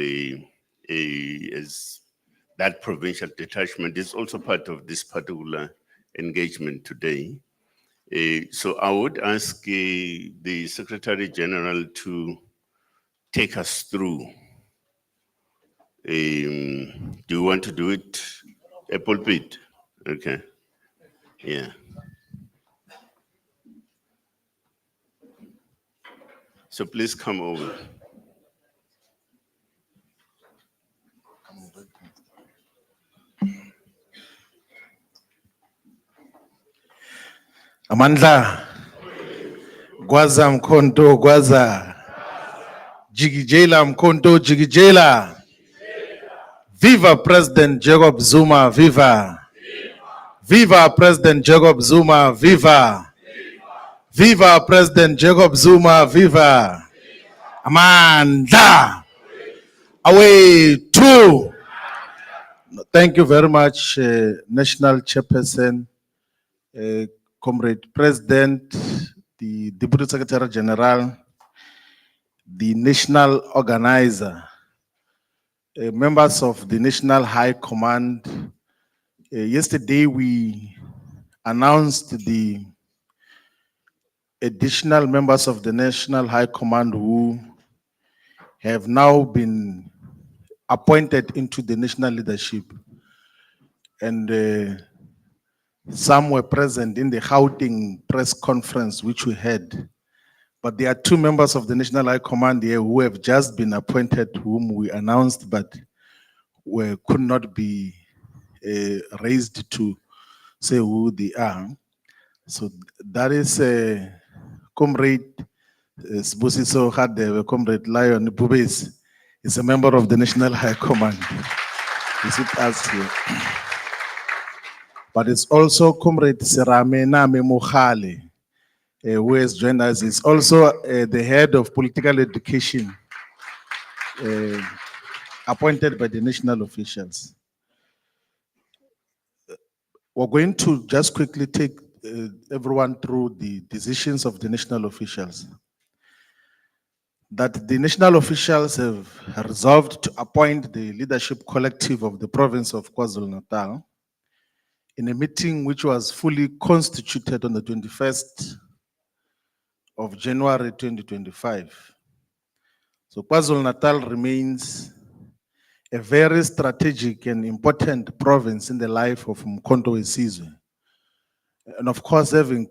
actually, as that provincial detachment is also part of this particular engagement today. So I would ask the Secretary General to take us through. Do you want to do it a pulpit? Okay. Yeah. So please come over. Amandla, Gwaza Mkonto, Gwaza, Jigijela Mkonto, Jigijela. Viva President Jacob Zuma, viva. Viva President Jacob Zuma, viva. Viva President Jacob Zuma, viva. Amandla, away two. Thank you very much, National Chairperson, Comrade President, the Deputy Secretary General, the National Organizer, members of the National High Command. Yesterday we announced the additional members of the National High Command who have now been appointed into the national leadership. And some were present in the Gauteng press conference which we had. But there are two members of the National High Command here who have just been appointed, whom we announced, but could not be raised to say who they are. So that is Comrade Sbusiso Hadebe, Comrade Lion Bubes is a member of the National High Command. He's with us here. But it's also Comrade Serame Name Mohale, who has joined us. He's also the head of political education, appointed by the national officials. We're going to just quickly take everyone through the decisions of the national officials. That the national officials have resolved to appoint the leadership collective of the province of KwaZulu-Natal in a meeting which was fully constituted on the 21st of January 2025. So KwaZulu-Natal remains a very strategic and important province in the life of Mkhonto weSizwe. And of course, having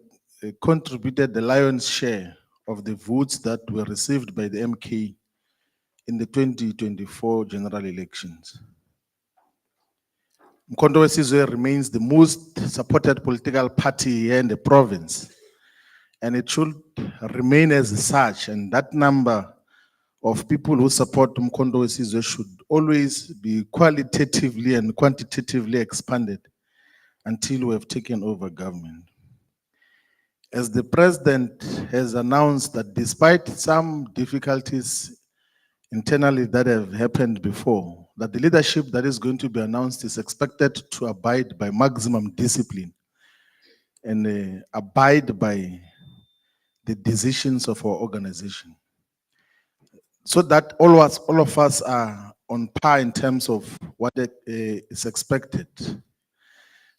contributed the lion's share of the votes that were received by the MK in the 2024 general elections. Mkhonto weSizwe remains the most supported political party here in the province, and it should remain as such, and that number of people who support Mkhonto weSizwe should always be qualitatively and quantitatively expanded until we have taken over government. As the president has announced that despite some difficulties internally that have happened before, that the leadership that is going to be announced is expected to abide by maximum discipline and abide by the decisions of our organization, so that all of us are on par in terms of what is expected.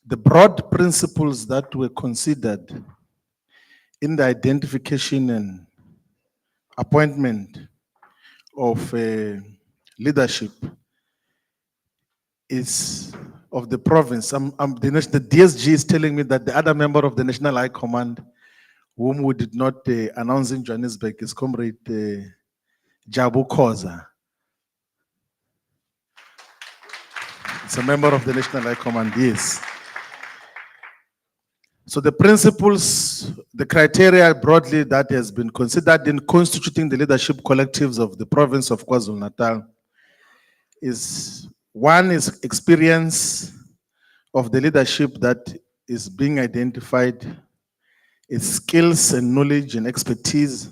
The broad principles that were considered in the identification and appointment of leadership is of the province. The DSG is telling me that the other member of the National High Command, whom we did not announce in Johannesburg, is Comrade Jabu Khoza. It's a member of the National High Command, yes. So the principles, the criteria broadly that has been considered in constituting the leadership collectives of the province of KwaZulu-Natal is, one is experience of the leadership that is being identified, its skills and knowledge and expertise,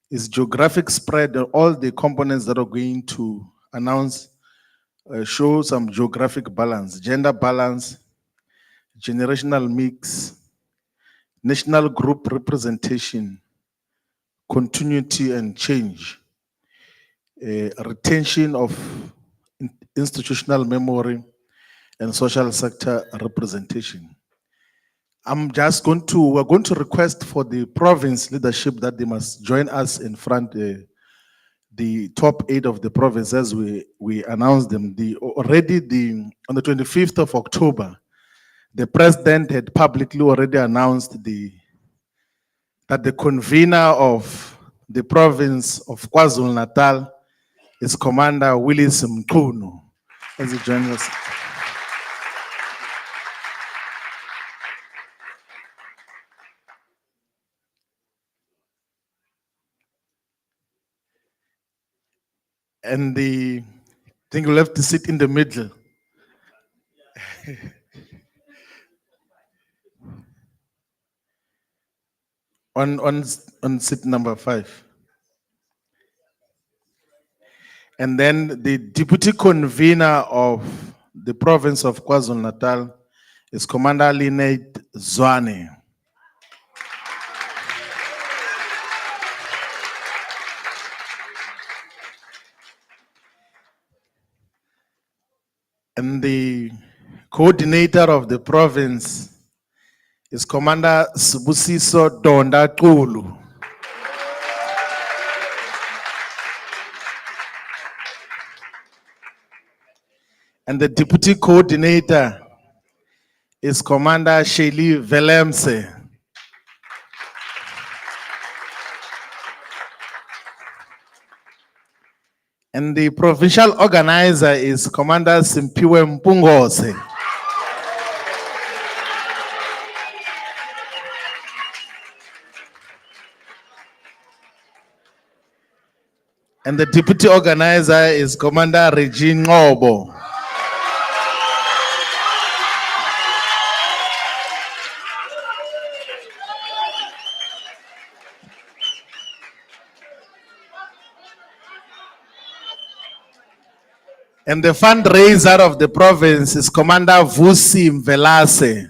its geographic spread, and all the components that are going to announce show some geographic balance, gender balance, generational mix, national group representation, continuity and change. retention of institutional memory, and social sector representation. We're going to request for the province leadership that they must join us in front, the top 8 of the province as we announced them. On the 25th of October, the president had publicly already announced that the convener of the province of KwaZulu-Natal is Commander Willis Mqunu, as he joins us. And I think you'll have to sit in the middle. on seat number 5. And then the deputy convener of the province of KwaZulu-Natal is Commander Lynette Zwane. And the coordinator of the province is Commander Sibusiso Donda Kulu. And the deputy coordinator is Commander Shelly Velemse. And the provincial organizer is Commander Simpiwe Mpungose. And the deputy organizer is Commander Regine Ngobo. And the fundraiser of the province is Commander Vusi Mvelase.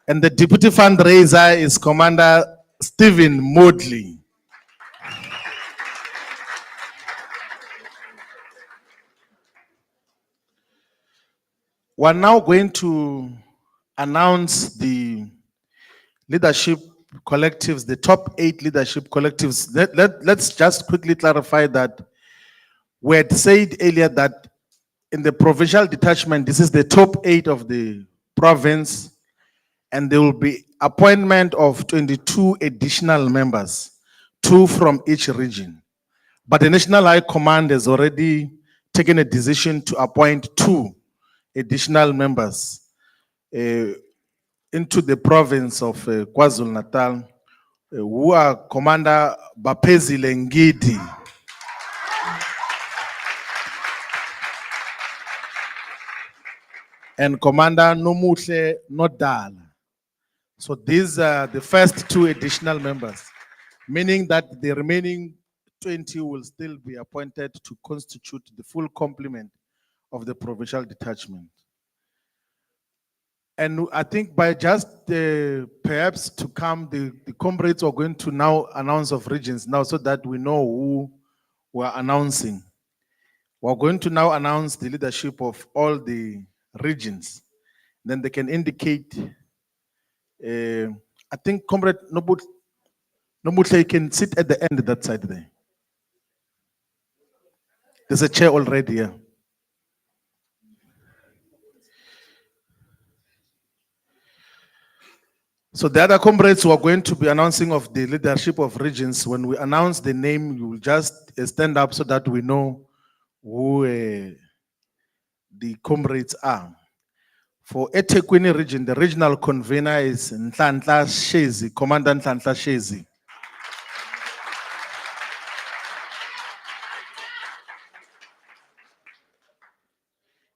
And the deputy fundraiser is Commander Stephen Modley. We're now going to announce the leadership collectives, the top 8 leadership collectives. Let's just quickly clarify that we had said earlier that in the provincial detachment, this is the top 8 of the province, and there will be appointment of 22 additional members, 2 from each region. But the National High Command has already taken a decision to appoint 2 additional members into the province of KwaZulu-Natal, who are Commander Bapezi Lengidi and Commander Nomuhle Nodala. So these are the first 2 additional members, meaning that the remaining 20 will still be appointed to constitute the full complement of the provincial detachment. And I think by just perhaps to come, the comrades are going to now announce of regions now so that we know who we're announcing. We're going to now announce the leadership of all the regions. Then they can indicate, I think Comrade Nomutle can sit at the end that side there. There's a chair already here. So the other comrades who are going to be announcing of the leadership of regions, when we announce the name, you will just stand up so that we know who the comrades are. For eThekwini region, the regional convener is Nhlanhla Shezi, Commander Nhlanhla Shezi.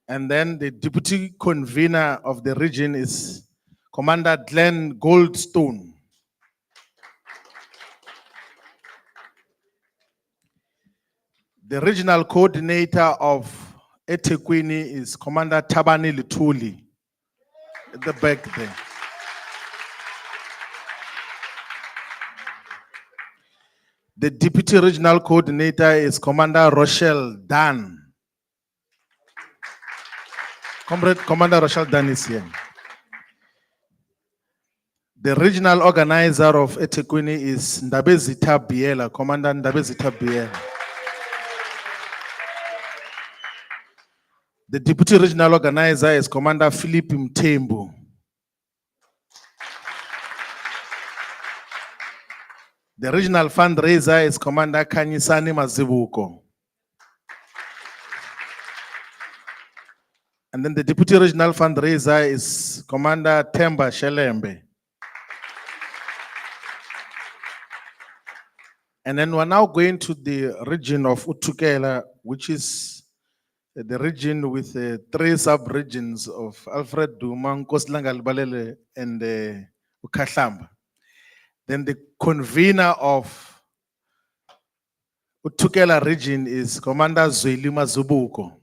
And then the deputy convener of the region is Commander Glenn Goldstone. The regional coordinator of eThekwini is Commander Tabani Lituli at the back there. The Deputy Regional Coordinator is Commander Rochelle Dan. Comrade Commander Rochelle Dan is here. The Regional Organizer of eThekwini is Ndabezitha Biela, Commander Ndabezitha Biela. The Deputy Regional Organizer is Commander Philip Mtembu. The Regional Fundraiser is Commander Kanyisani Mazibuko. And then the Deputy Regional Fundraiser is Commander Temba Shelembe. And then we're now going to the region of Utukela, which is the region with 3 sub-regions of Alfred Duma, Nkosilanga Balele, and Ukahlamba. Then the convener of Utukela region is Commander Zwelima Zubuko.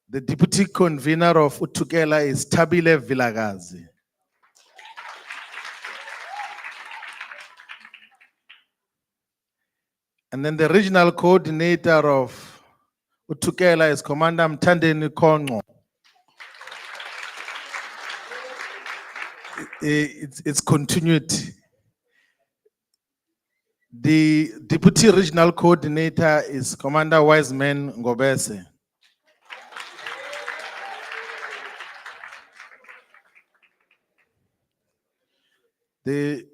The deputy convener of Utukela is Tabile Vilagazi. And then the regional coordinator of Utukela is Commander Mtandeni Kongo. It's continuity. The deputy regional coordinator is Commander Wiseman Ngobese. The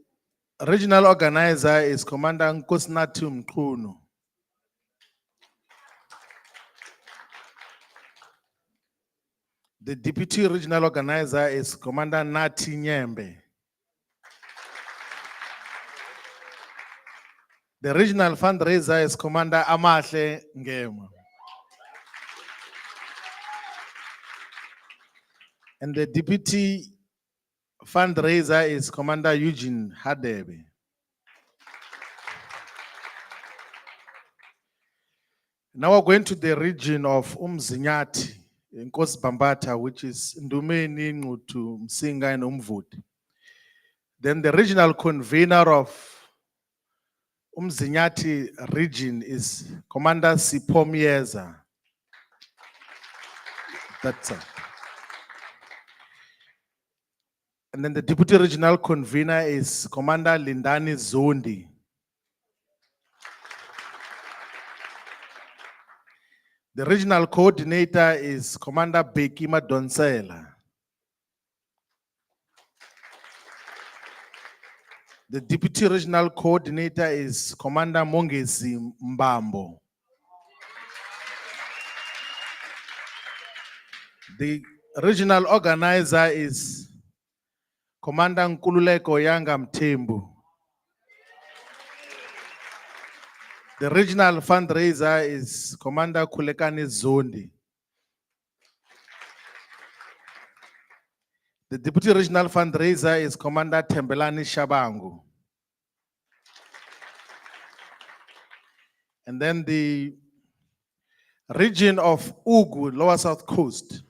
regional organizer is Commander Nkosinathi Mqunu. The deputy regional organizer is Commander Nati Nyembe. The regional fundraiser is Commander Amahle Ngema. And the deputy fundraiser is Commander Eugene Hadebe. Now we're going to the region of Umzinyati, Nkosi Bambata, which is Ndumeni, Ngutu, Msinga, and Umvudi. Then the regional convener of Umzinyati region is Commander Sipomieza. That's it. And then the deputy regional convener is Commander Lindani Zondi. The regional coordinator is Commander Bekima Donsela. The deputy regional coordinator is Commander Mongezi Mbambo. The regional organizer is Commander Nkululeko Yanga Mtembu. The regional fundraiser is Commander Kulekani Zondi. The deputy regional fundraiser is Commander Tembelani Shabangu. And then the region of Ugu, Lower South Coast.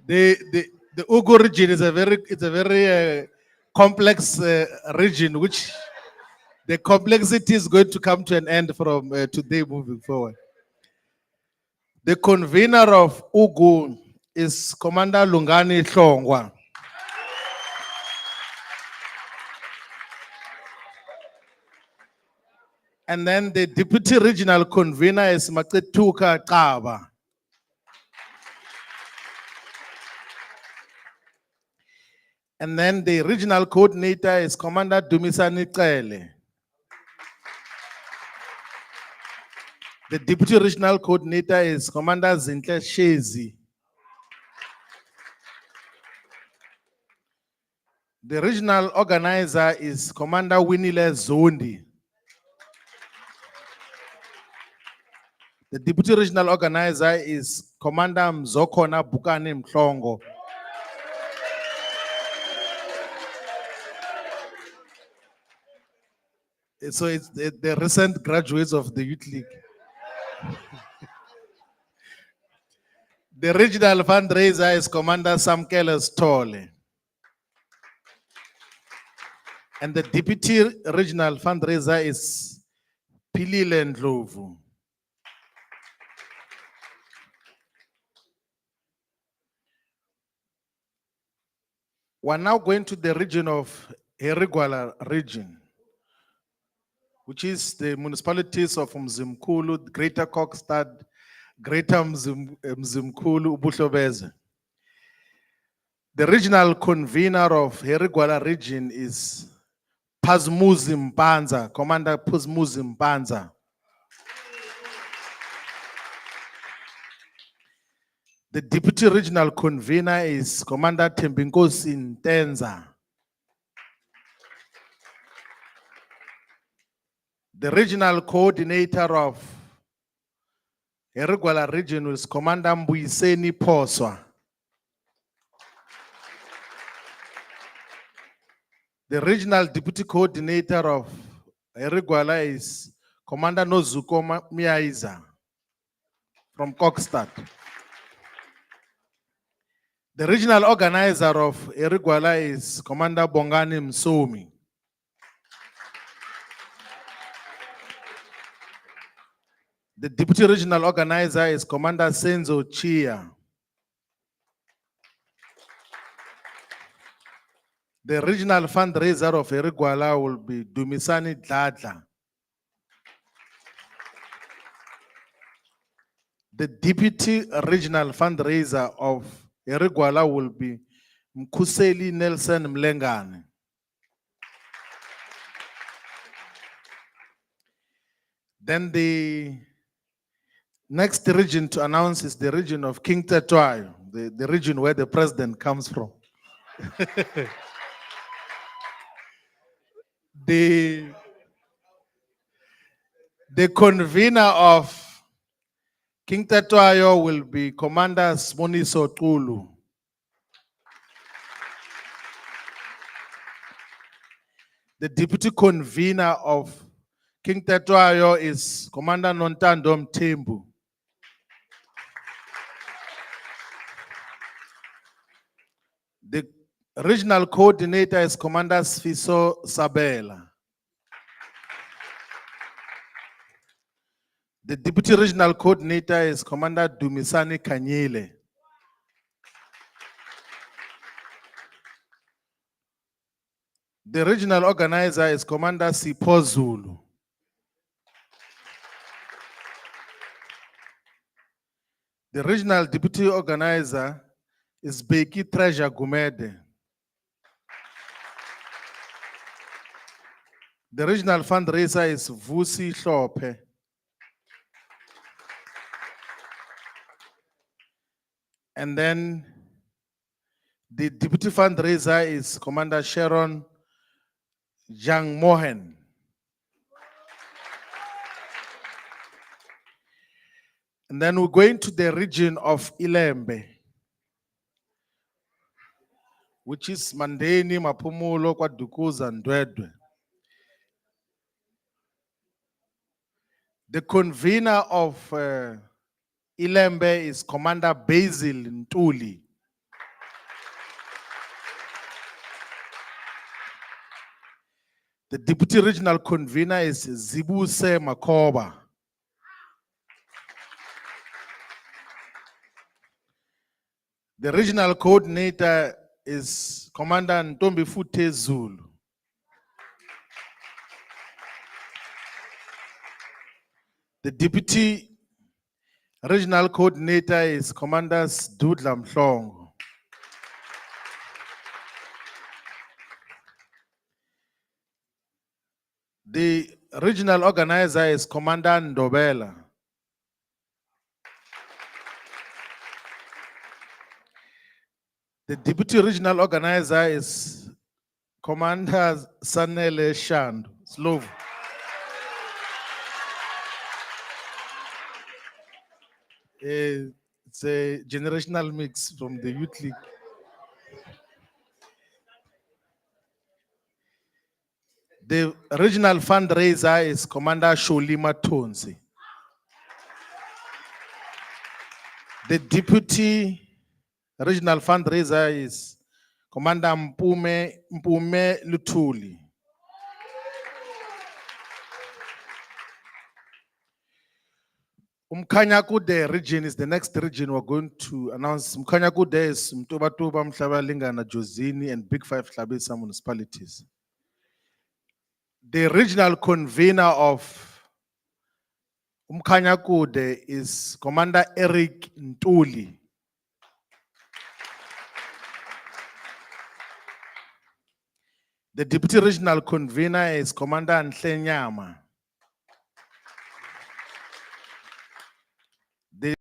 The Ugu region is a very complex region, which the complexity is going to come to an end from today moving forward. The convener of Ugu is Commander Lungani Hlongwa. And then the deputy regional convener is Matetuka Kaba. And then the regional coordinator is Commander Dumisani Kele. The deputy regional coordinator is Commander Zintle Shezi. The regional organizer is Commander Winile Zondi. The deputy regional organizer is Commander Mzokona Bukani Mhlongo. So it's the recent graduates of the Youth League. The regional fundraiser is Commander Samkele Stole. And the deputy regional fundraiser is Pilile Ndlovu. We're now going to the region of Herigwala region, which is the municipalities of Mzimkulu, Greater Kokstad, Greater Mzimkulu, Ubuhlobeze. The regional convener of Herigwala region is Phazmuzi Mpanza, Commander Phazmuzi Mpanza. The deputy regional convener is Commander Thembinkosi Ntenza. The regional coordinator of Herigwala region is Commander Mbuyiseni Poswa. The regional deputy coordinator of Herigwala is Commander Nozuko Miaiza from Kokstad. The regional organizer of Herigwala is Commander Bongani Msomi. The deputy regional organizer is Commander Senzo Chia. The regional fundraiser of Herigwala will be Dumisani Dladla. The deputy regional fundraiser of Herigwala will be Mkuseli Nelson Mlengane. Then the next region to announce is the region of King Tetwayo, the region where the president comes from. The convener of King Tetwayo will be Commander Smoniso Tulu. The deputy convener of King Tetwayo is Commander Nontando Mthembu. The regional coordinator is Commander Sfiso Sabela. The deputy regional coordinator is Commander Dumisani Kanyile. The regional organizer is Commander Sipho Zulu. The regional deputy organizer is Beki Treasure Gumede. The regional fundraiser is Vusi Hlope. And then the deputy fundraiser is Commander Sharon Jang Mohen. And then we're going to the region of Ilembe, which is Mandeni, Mapumulo, Kwadukuza, and Dwedwe. The convener of Ilembe is Commander Basil Ntuli. The deputy regional convener is Zibuse Makoba. The regional coordinator is Commander Ntombi Fute Zulu. The deputy regional coordinator is Commander Dudla Mhlongo. The regional organizer is Commander Ndobela. The deputy regional organizer is Commander Sanele Shand, Slovo. It's a generational mix from the Youth League. The regional fundraiser is Commander Sholima Tonsi. The deputy regional fundraiser is Commander Mpume Lutuli. Umkhanyakude region is the next region we're going to announce. Umkhanyakude is Mtobatuba, Mhlabalingana, Jozini, and Big Five Hlabisa municipalities. The regional convener of Umkhanyakude is Commander Eric Ntuli. The deputy regional convener is Commander Nhlenyama. The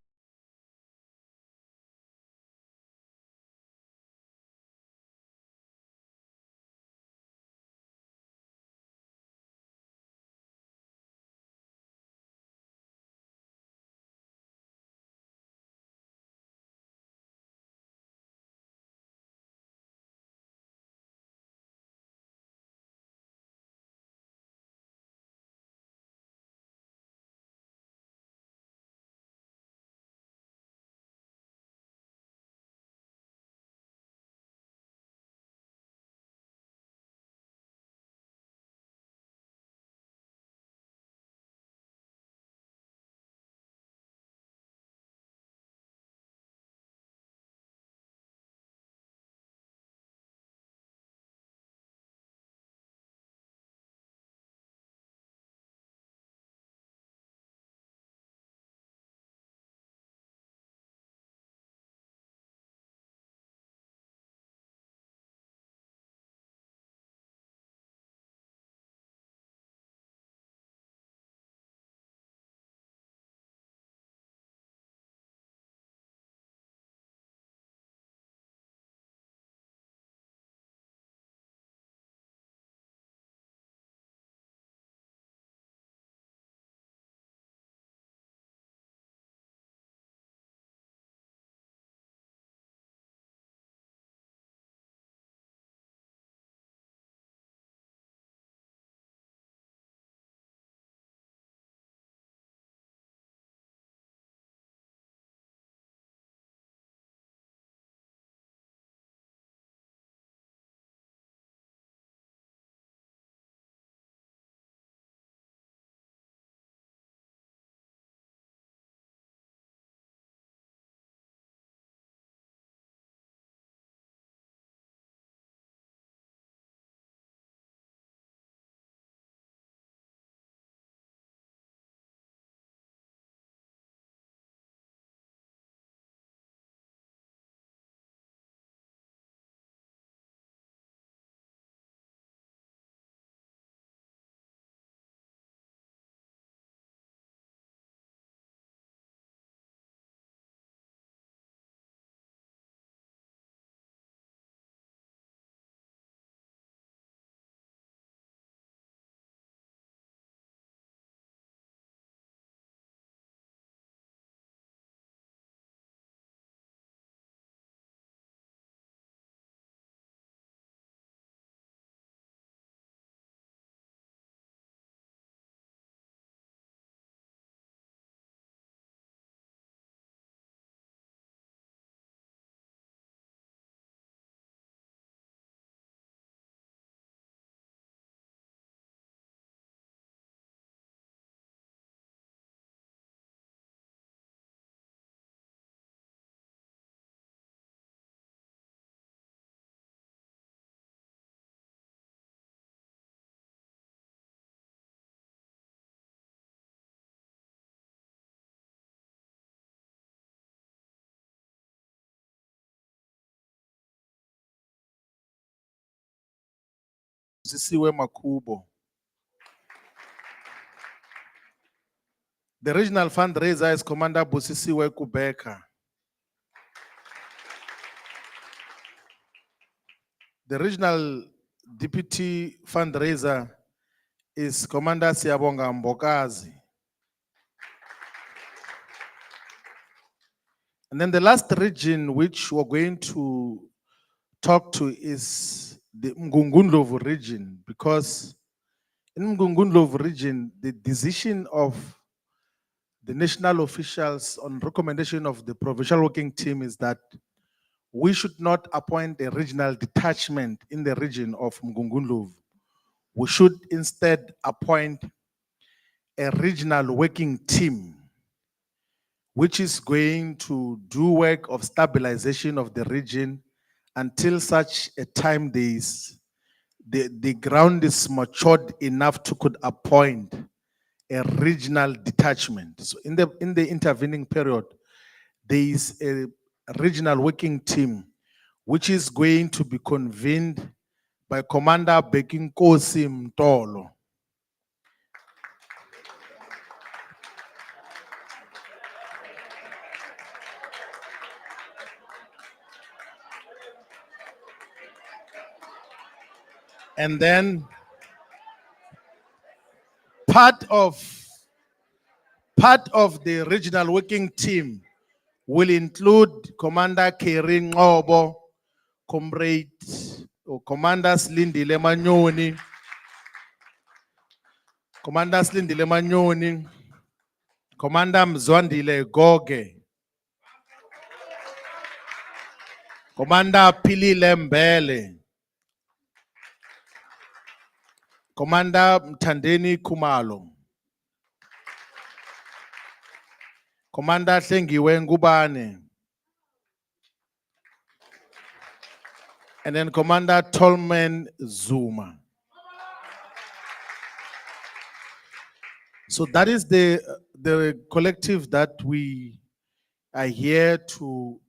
Busisiwe Makubo. The regional fundraiser is Commander Busisiwe Kubeka. The regional deputy fundraiser is Commander Siabonga Mbokazi. And then the last region which we're going to talk to is the Mngungundlovu region, because in Mngungundlovu region, the decision of the national officials, on recommendation of the provincial working team, is that we should not appoint a regional detachment in the region of Mgungundlovu. We should instead appoint a regional working team which is going to do work of stabilization of the region until such a time the ground is matured enough to could appoint a regional detachment. So in the intervening period, there is a regional working team which is going to be convened by Commander Bekinkosi Mtolo. And then part of the regional working team will include Commander Kering Obo, Comrade or Commanders Lindile Manyoni, Commander Mzwandile Goge, Commander Pili Lembele, Commander Mtandeni Kumalo, Commander Hlengiwe Ngubane, and then Commander Tolman Zuma. So that is the collective that we are here to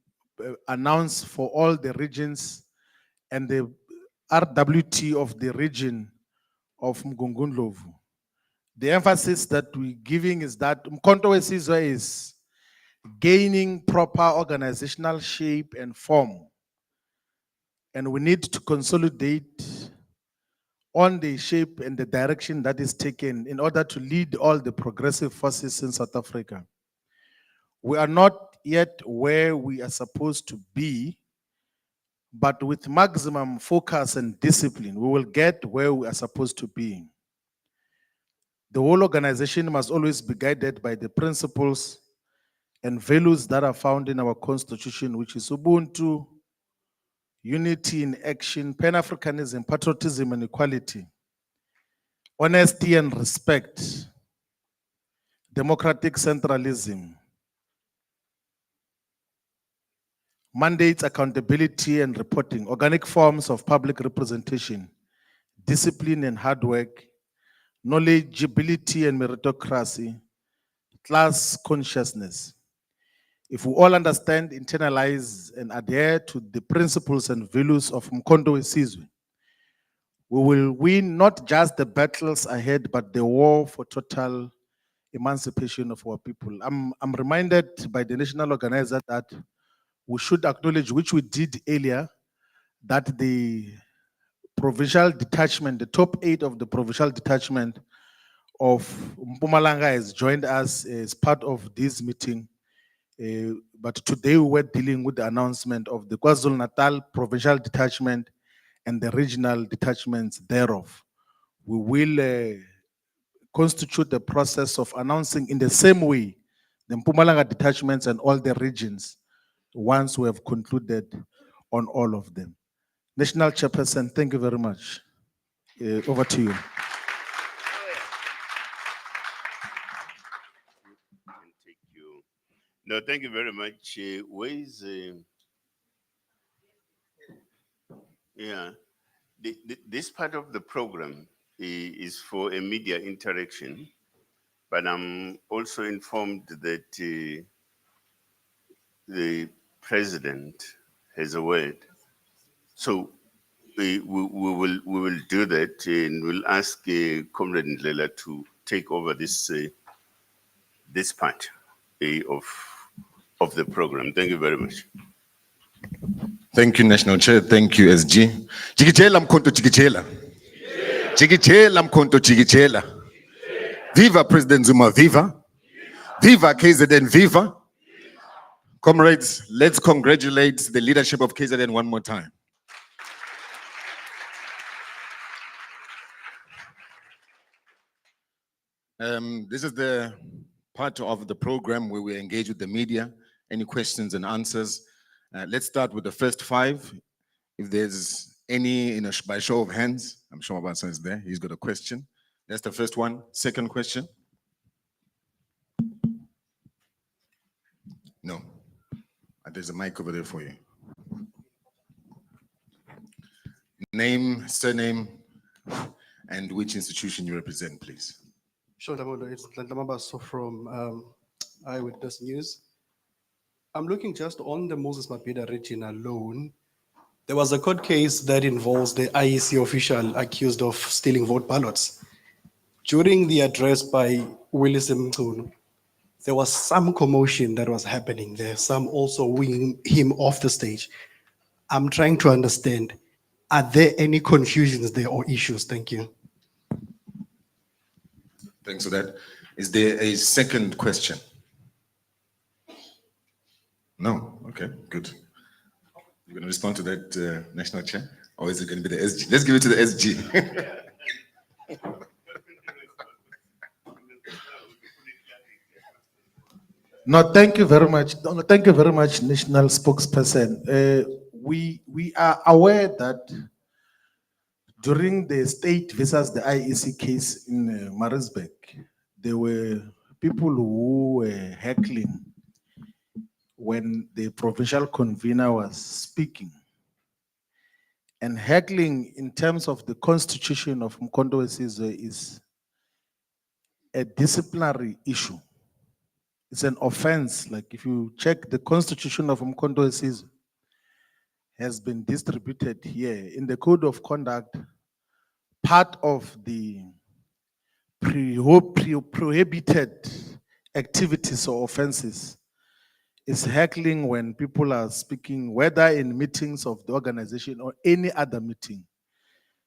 announce for all the regions and the RWT of the region of Mgungundlovu. The emphasis that we're giving is that Mkhonto weSizwe is gaining proper organizational shape and form. And we need to consolidate on the shape and the direction that is taken in order to lead all the progressive forces in South Africa. We are not yet where we are supposed to be, but with maximum focus and discipline, we will get where we are supposed to be. The whole organization must always be guided by the principles and values that are found in our constitution, which is Ubuntu, unity in action, Pan-Africanism, patriotism and equality, honesty and respect, democratic centralism, mandates, accountability and reporting, organic forms of public representation, discipline and hard work, knowledgeability and meritocracy, class consciousness. If we all understand, internalize, and adhere to the principles and values of Mkhonto weSizwe, we will win not just the battles ahead, but the war for total emancipation of our people. I'm reminded by the national organizer that we should acknowledge, which we did earlier, that the provincial detachment, the top 8 of the provincial detachment of Mpumalanga has joined us as part of this meeting. But today we were dealing with the announcement of the KwaZulu-Natal provincial detachment and the regional detachments thereof. We will constitute the process of announcing in the same way the Mpumalanga detachments and all the regions once we have concluded on all of them. National Chairperson, thank you very much. Over to you. Thank you. No, thank you very much. Where is, yeah, this part of the program is for a media interaction, but I'm also informed that the president has a word. So we will do that, and we'll ask Comrade Ndlela to take over this this part of the program. Thank you very much. Thank you, National Chair. Thank you, SG. Jikitela Mkhonto Jikitela. Jikitela Mkhonto Jikitela. Viva President Zuma, viva. Viva KZN, viva. Comrades, let's congratulate the leadership of KZN one more time. This is the part of the program where we engage with the media. Any questions and answers? Let's start with the first five. If there's any, by show of hands, I'm sure Mabansa is there. He's got a question. That's the first one. Second question. No. There's a mic over there for you. Name, surname, and which institution you represent, please. Sure, Damondo. It's Ntamabaso from Eyewitness News. I'm looking just on the Moses Mabhida region alone. There was a court case that involves the IEC official accused of stealing vote ballots. During the address by Willis Mchunu, there was some commotion that was happening there, some also winging him off the stage. I'm trying to understand, are there any confusions there or issues? Thank you. Thanks for that. Is there a second question? No? Okay, good. You're going to respond to that, National Chair? Or is it going to be the SG? Let's give it to the SG. No, thank you very much. No, thank you very much, National Spokesperson. We are aware that during the state versus the IEC case in Maritzburg, there were people who were heckling when the provincial convener was speaking. And heckling in terms of the constitution of Mkondo Wesizwe is a disciplinary issue. It's an offense. Like if you check the constitution of Mkondo Wesizwe has been distributed here in the code of conduct. Part of the prohibited activities or offenses is heckling when people are speaking, whether in meetings of the organization or any other meeting.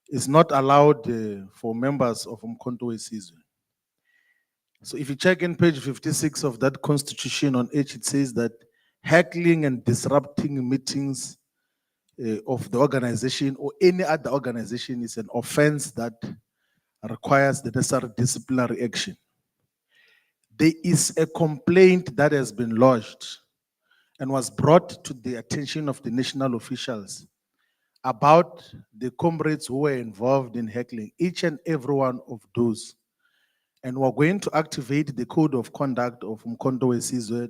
It's not allowed for members of Mkondo Wesizwe. So if you check in page 56 of that constitution on H, it says that heckling and disrupting meetings of the organization or any other organization is an offense that requires the necessary disciplinary action. There is a complaint that has been lodged and was brought to the attention of the national officials about the comrades who were involved in heckling, each and every one of those. And we're going to activate the code of conduct of Mkondo Wesizwe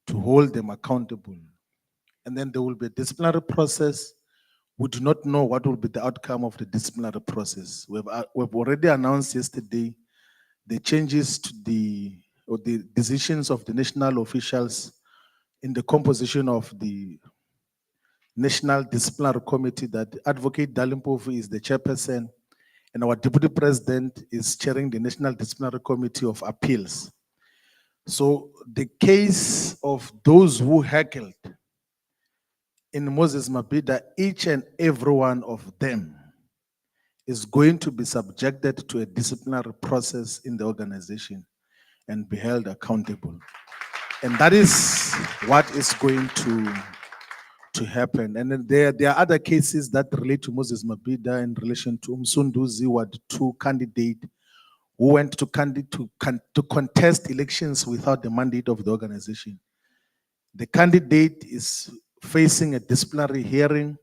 to hold them accountable. And then there will be a disciplinary process. We do not know what will be the outcome of the disciplinary process. We've already announced yesterday the changes to the decisions of the national officials in the composition of the National Disciplinary Committee, that Advocate Dalimpofu is the chairperson and our Deputy President is chairing the National Disciplinary Committee of Appeals. So the case of those who heckled in Moses Mabhida, each and every one of them is going to be subjected to a disciplinary process in the organization and be held accountable. And that is what is going to happen. And then there are other cases that relate to Moses Mabhida in relation to Umsunduzi, were the two candidates who went to contest elections without the mandate of the organization. The candidate is facing a disciplinary hearing,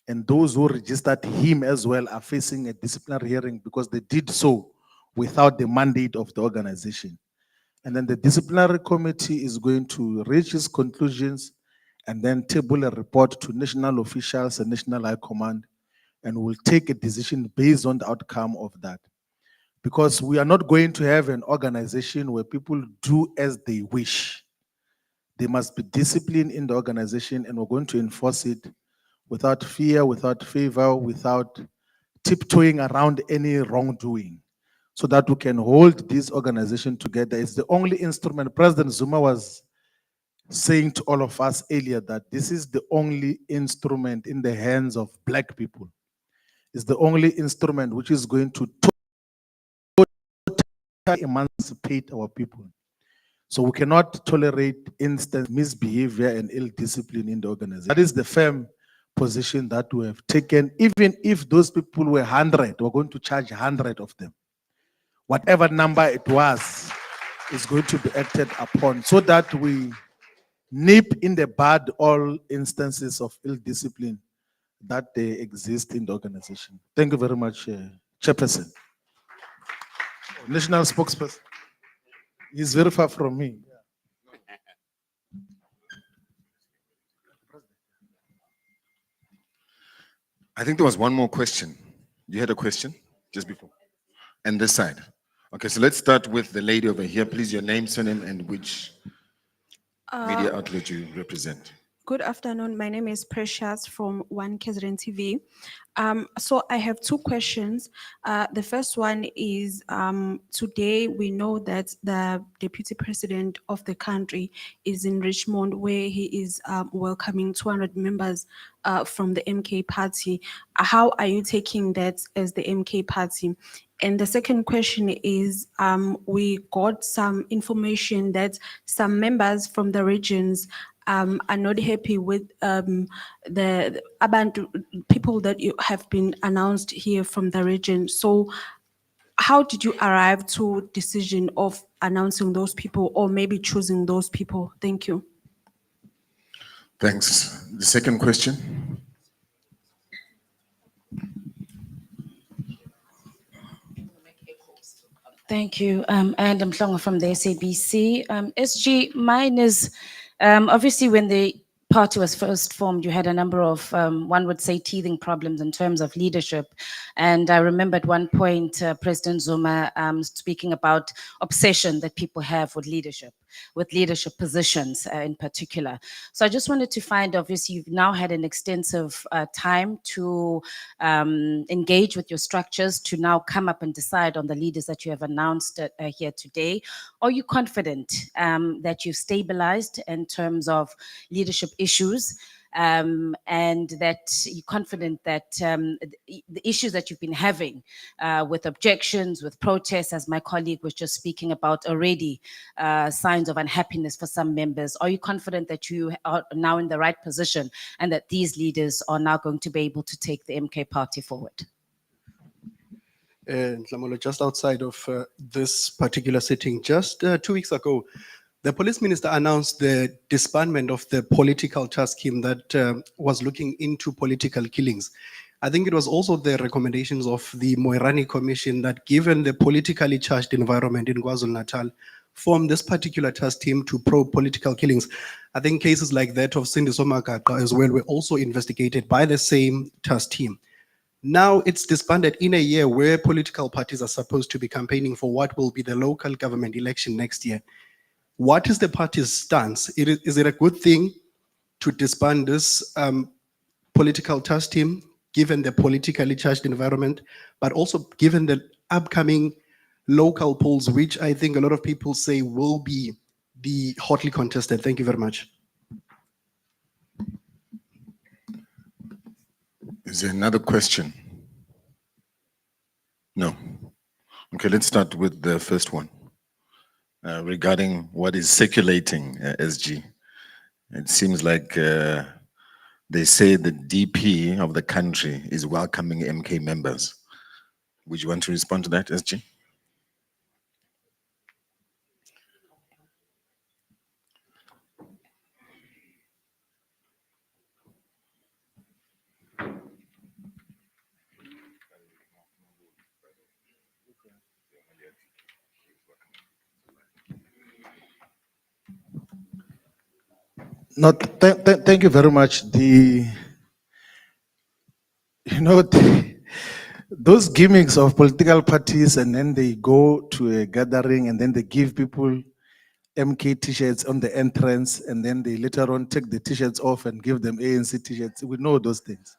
and those who registered him as well are facing a disciplinary hearing because they did so without the mandate of the organization. And then the disciplinary committee is going to reach its conclusions and then table a report to national officials and national high command, and will take a decision based on the outcome of that. Because we are not going to have an organization where people do as they wish. There must be discipline in the organization, and we're going to enforce it without fear, without favor, without tiptoeing around any wrongdoing, so that we can hold this organization together. It's the only instrument. President Zuma was saying to all of us earlier that this is the only instrument in the hands of Black people. It's the only instrument which is going to totally emancipate our people. So we cannot tolerate instant misbehavior and ill discipline in the organization. That is the firm position that we have taken. Even if those people were 100, we're going to charge 100 of them. Whatever number it was, is going to be acted upon so that we nip in the bud all instances of ill discipline that they exist in the organization. Thank you very much, Chairperson. National spokesperson. He's very far from me. I think there was one more question. You had a question just before? And this side. Okay, so let's start with the lady over here. Please, your name, surname, and which media outlet you represent. Good afternoon. My name is Precious from One KZN TV. So I have two questions. The first one is today we know that the Deputy President of the country is in Richmond, where he is welcoming 200 members from the MK party. How are you taking that as the MK party? And the second question is, we got some information that some members from the regions are not happy with the abantu people that you have been announced here from the region. So how did you arrive to decision of announcing those people or maybe choosing those people? Thank you. Thanks. The second question. Thank you. And I'm Mhlongo from the SABC. SG, mine is obviously when the party was first formed, you had a number of, one would say, teething problems in terms of leadership. And I remember at one point, President Zuma speaking about obsession that people have with leadership positions in particular. So I just wanted to find, obviously, you've now had an extensive time to engage with your structures to now come up and decide on the leaders that you have announced here today. Are you confident that you've stabilized in terms of leadership issues? And that you're confident that the issues that you've been having with objections, with protests, as my colleague was just speaking about already, signs of unhappiness for some members, are you confident that you are now in the right position and that these leaders are now going to be able to take the MK party forward? Lamolo, just outside of this particular sitting, just 2 weeks ago, the police minister announced the disbandment of the political task team that was looking into political killings. I think it was also the recommendations of the Moirani Commission that, given the politically charged environment in KwaZulu-Natal, form this particular task team to probe political killings. I think cases like that of Sindiso Magaqa as well were also investigated by the same task team. Now it's disbanded in a year where political parties are supposed to be campaigning for what will be the local government election next year. What is the party's stance? Is it a good thing to disband this political task team, given the politically charged environment, but also given the upcoming local polls, which I think a lot of people say will be hotly contested? Thank you very much. Is there another question? No. Okay, let's start with the first one. Regarding what is circulating, SG. It seems like they say the DP of the country is welcoming MK members. Would you want to respond to that, SG? No, thank you very much. Those gimmicks of political parties, and then they go to a gathering and then they give people MK t-shirts on the entrance, and then they later on take the t-shirts off and give them ANC t-shirts. We know those things.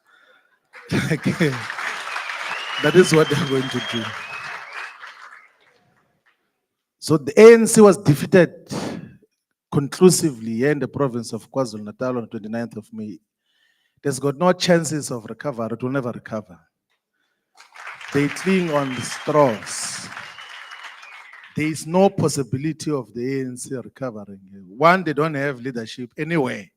That is what they're going to do. So the ANC was defeated conclusively here in the province of KwaZulu-Natal on 29th of May. It has got no chances of recovery. It will never recover. They cling on the straws. There is no possibility of the ANC recovering. One, they don't have leadership anywhere.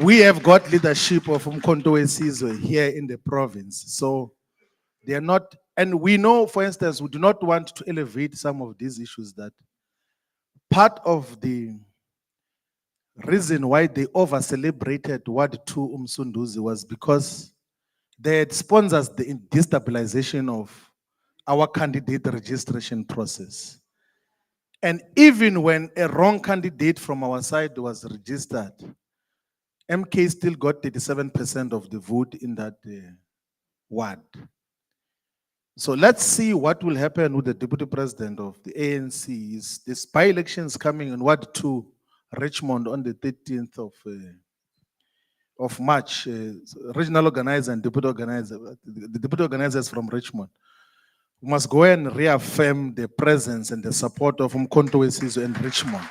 We have got leadership of Umkhonto we Sizwe here in the province. So they are not And we know, for instance, we do not want to elevate some of these issues that part of the reason why they over-celebrated Ward 2 Umsunduzi was because they had sponsors the destabilization of our candidate registration process. And even when a wrong candidate from our side was registered, MK still got 37% of the vote in that ward. So let's see what will happen with the deputy president of the ANC. Is this by-elections coming in Ward 2, Richmond, on the 13th of March, regional organizer and deputy organizer, the deputy organizers from Richmond, we must go and reaffirm the presence and the support of Umkhonto weSizwe in Richmond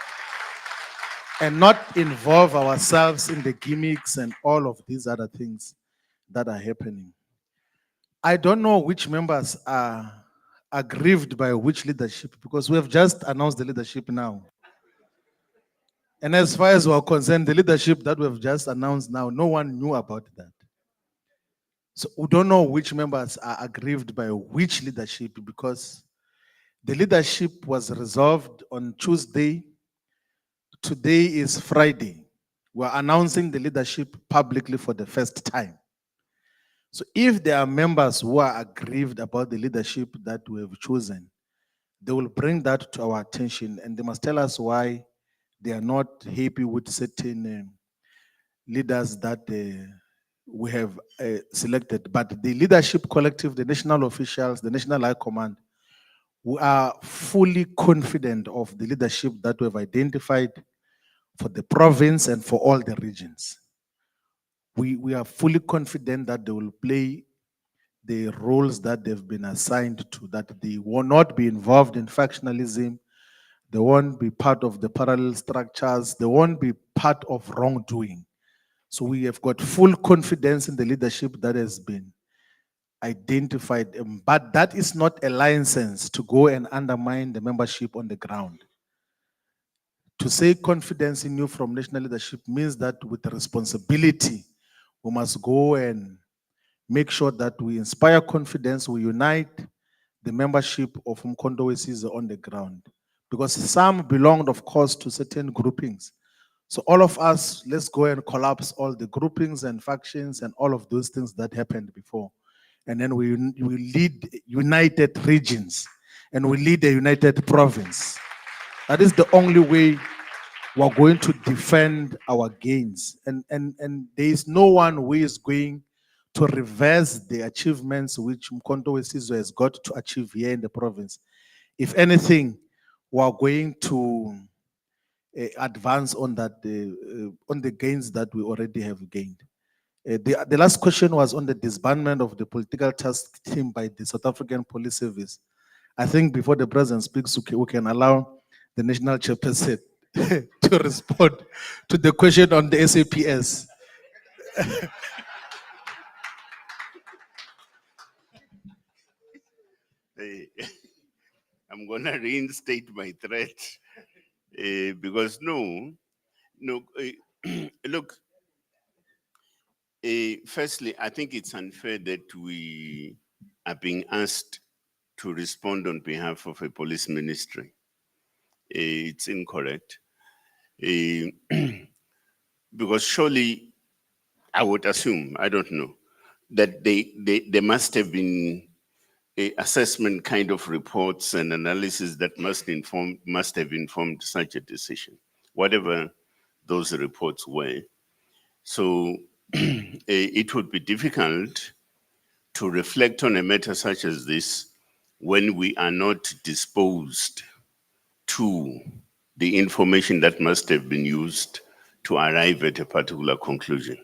and not involve ourselves in the gimmicks and all of these other things that are happening. I don't know which members are aggrieved by which leadership, because we have just announced the leadership now. And as far as we're concerned, the leadership that we have just announced now, no one knew about that. So we don't know which members are aggrieved by which leadership, because the leadership was resolved on Tuesday. Today is Friday. We're announcing the leadership publicly for the first time. So if there are members who are aggrieved about the leadership that we have chosen, they will bring that to our attention and they must tell us why they are not happy with certain leaders that we have selected. But the leadership collective, the national officials, the national high command, we are fully confident of the leadership that we have identified for the province and for all the regions. We are fully confident that they will play the roles that they've been assigned to, that they will not be involved in factionalism, they won't be part of the parallel structures, they won't be part of wrongdoing. So we have got full confidence in the leadership that has been identified, but that is not a license to go and undermine the membership on the ground. To say confidence in you from national leadership means that with responsibility, we must go and make sure that we inspire confidence, we unite the membership of Umkhonto weSizwe on the ground. Because some belonged, of course, to certain groupings. So all of us, let's go and collapse all the groupings and factions and all of those things that happened before. And then we lead united regions and we lead a united province. That is the only way we're going to defend our gains. And there is no one who is going to reverse the achievements which Umkhonto weSizwe has got to achieve here in the province. If anything, we're going to advance on that, on the gains that we already have gained. The last question was on the disbandment of the political task team by the South African Police Service. I think before the president speaks, we can allow the national chairperson to respond to the question on the SAPS. I'm going to reinstate my threat because no, look, firstly, I think it's unfair that we are being asked to respond on behalf of a police ministry. It's incorrect. Because surely, I would assume, I don't know, that there must have been assessment kind of reports and analysis that must have informed such a decision, whatever those reports were. So it would be difficult to reflect on a matter such as this when we are not disposed to the information that must have been used to arrive at a particular conclusion.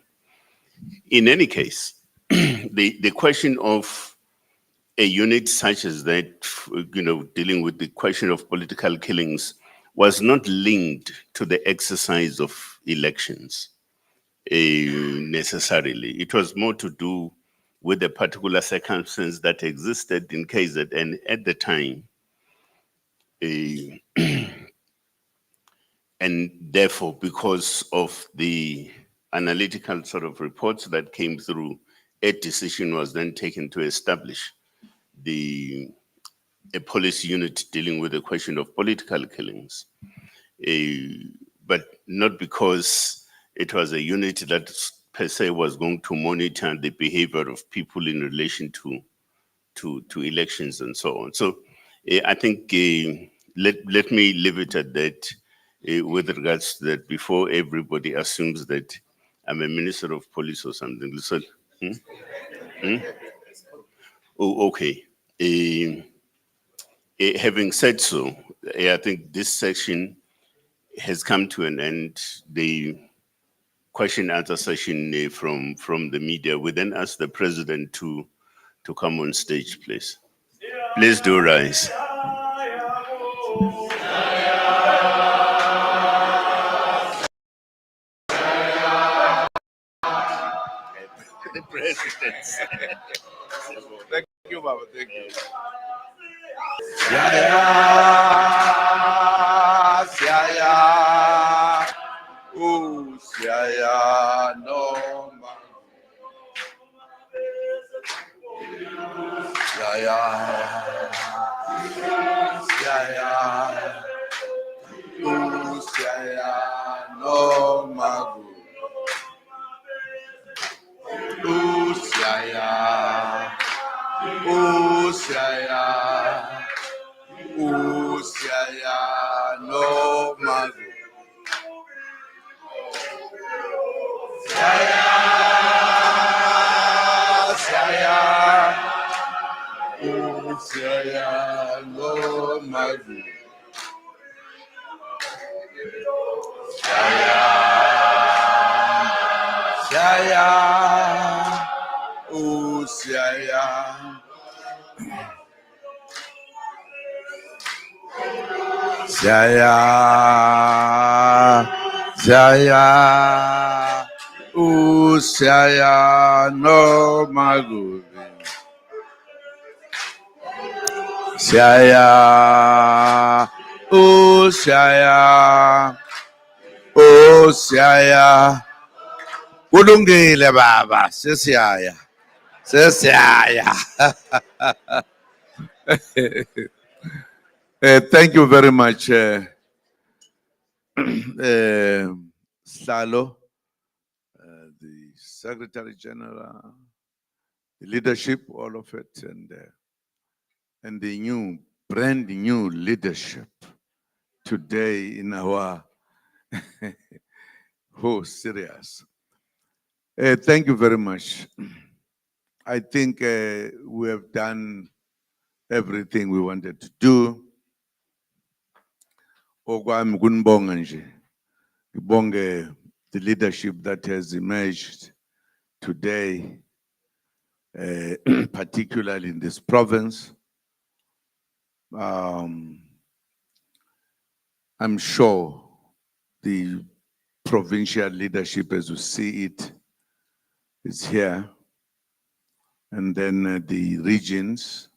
In any case, the question of a unit such as that, dealing with the question of political killings, was not linked to the exercise of elections necessarily. It was more to do with the particular circumstance that existed in KZN at the time. And therefore, because of the analytical sort of reports that came through, a decision was then taken to establish a police unit dealing with the question of political killings, but not because it was a unit that per se was going to monitor the behavior of people in relation to elections and so on. So I think let me leave it at that with regards to that before everybody assumes that I'm a minister of police or something. So, oh, okay. Having said so, I think this section has come to an end. The question and answer session from the media. We then ask the president to come on stage, please. Please do rise. The president. Thank you, Baba. Thank you. Kulungile baba, sesiyaya. Sesiyaya. Thank you very much, Slalo, the Secretary General, the leadership, all of it, and the new, brand new leadership today in our whole serious. Thank you very much. I think we have done everything we wanted to do. Okwami kunibonga nje. Ngibonge the leadership that has emerged today, particularly in this province. I'm sure the provincial leadership, as we see it, is here. And then the regions.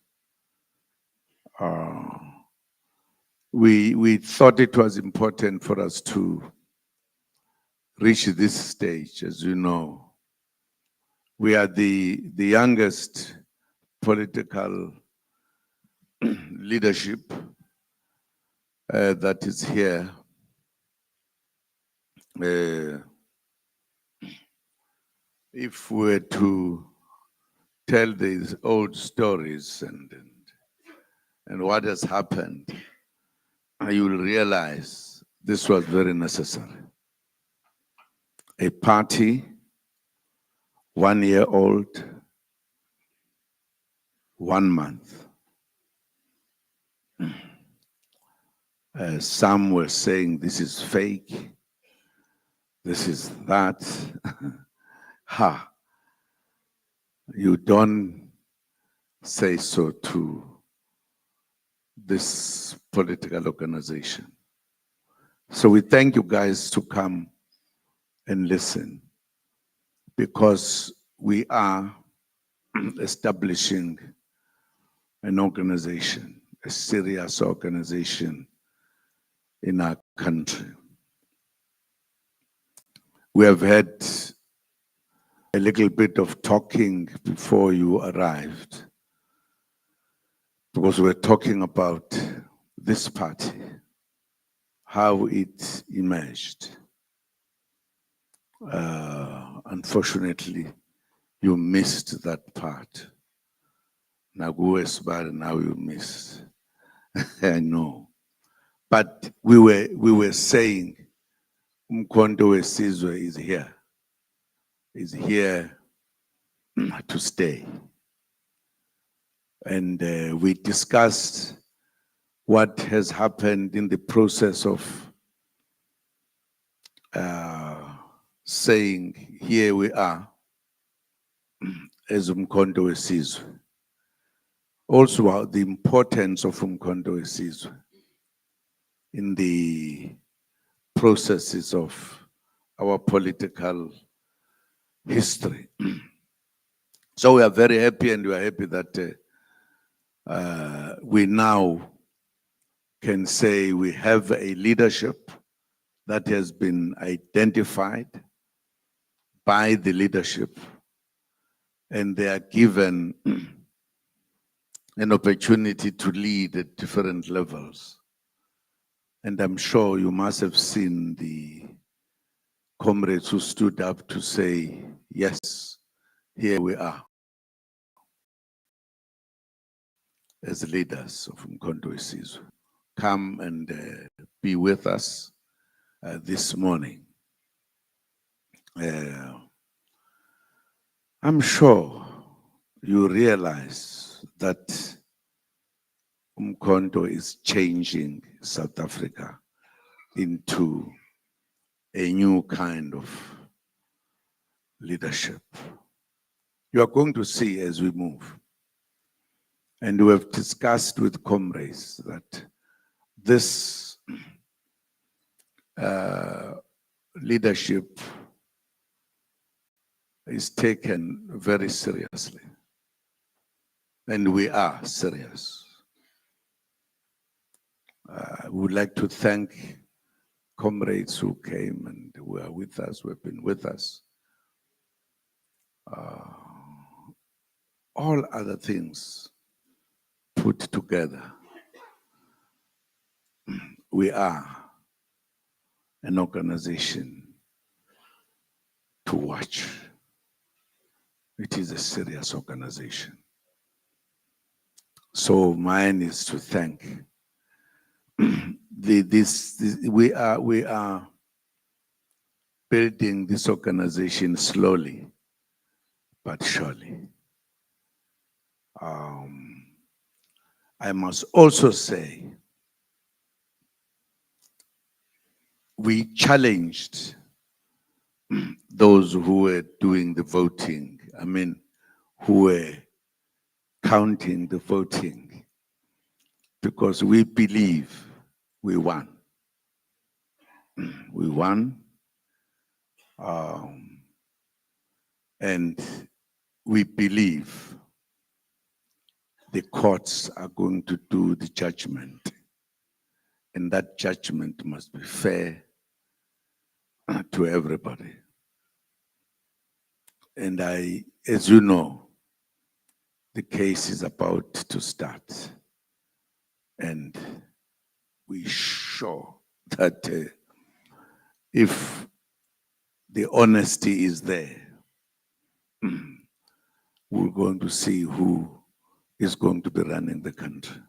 We thought it was important for us to reach this stage. As you know, we are the youngest political leadership that is here. If we were to tell these old stories and what has happened, you will realize this was very necessary. A party, 1 year old, 1 month. Some were saying this is fake, this is that. Ha! You don't say so to this political organization. So we thank you guys to come and listen, because we are establishing an organization, a serious organization in our country. We have had a little bit of talking before you arrived. because we're talking about this party, how it emerged. Unfortunately, you missed that part. Now you missed. I know. But we were saying Umkhonto Wesizwe is here. Is here to stay. And we discussed what has happened in the process of saying, here we are, as Umkhonto Wesizwe. Also, the importance of Umkhonto Wesizwe in the processes of our political history. So we are very happy, and we are happy that we now can say we have a leadership that has been identified by the leadership, and they are given an opportunity to lead at different levels. And I'm sure you must have seen the comrades who stood up to say, yes, here we are, as leaders of Umkhonto Wesizwe. Come and be with us this morning. I'm sure you realize that Umkhonto is changing South Africa into a new kind of leadership. You are going to see as we move. And we have discussed with comrades that this leadership is taken very seriously. And we are serious. We would like to thank comrades who came and who are with us, who have been with us. All other things put together, we are an organization to watch. It is a serious organization. So mine is to thank. We are building this organization slowly but surely. I must also say, we challenged those who were doing the voting, who were counting the voting, because we believe we won. We won, and we believe the courts are going to do the judgment, and that judgment must be fair to everybody. And as you know, the case is about to start, and we're sure that if the honesty is there, we're going to see who is going to be running the country.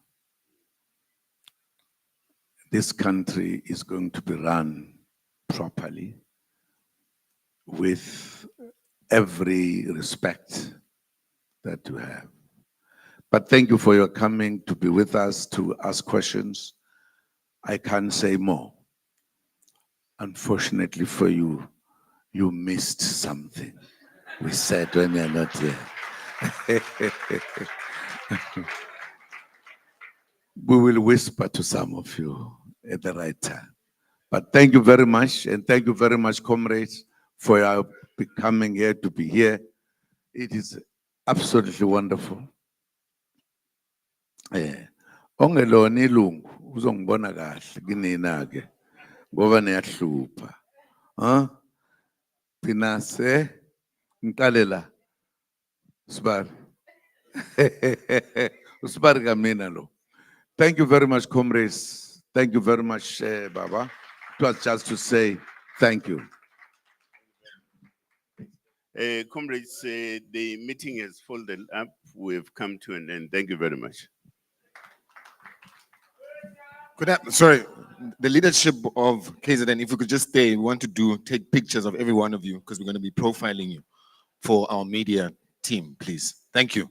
This country is going to be run properly with every respect that you have. But thank you for your coming to be with us, to ask questions. I can't say more. Unfortunately for you, you missed something we said when you're not here. We will whisper to some of you at the right time. But thank you very much, and thank you very much, comrades, for your coming here to be here. It is absolutely wonderful. Ongelona ilungu uzongibona kahle kinina ke ngoba niyahlupha. Pinase ngiqale la Sibari. Usibarika mina lo. Thank you very much, comrades. Thank you very much, Baba. It was just to say thank you. Comrades, the meeting has folded up. We've come to an end. Thank you very much. Sorry, the leadership of KZN, if we could just stay, we want to take pictures of every one of you because we're going to be profiling you for our media team, please. Thank you.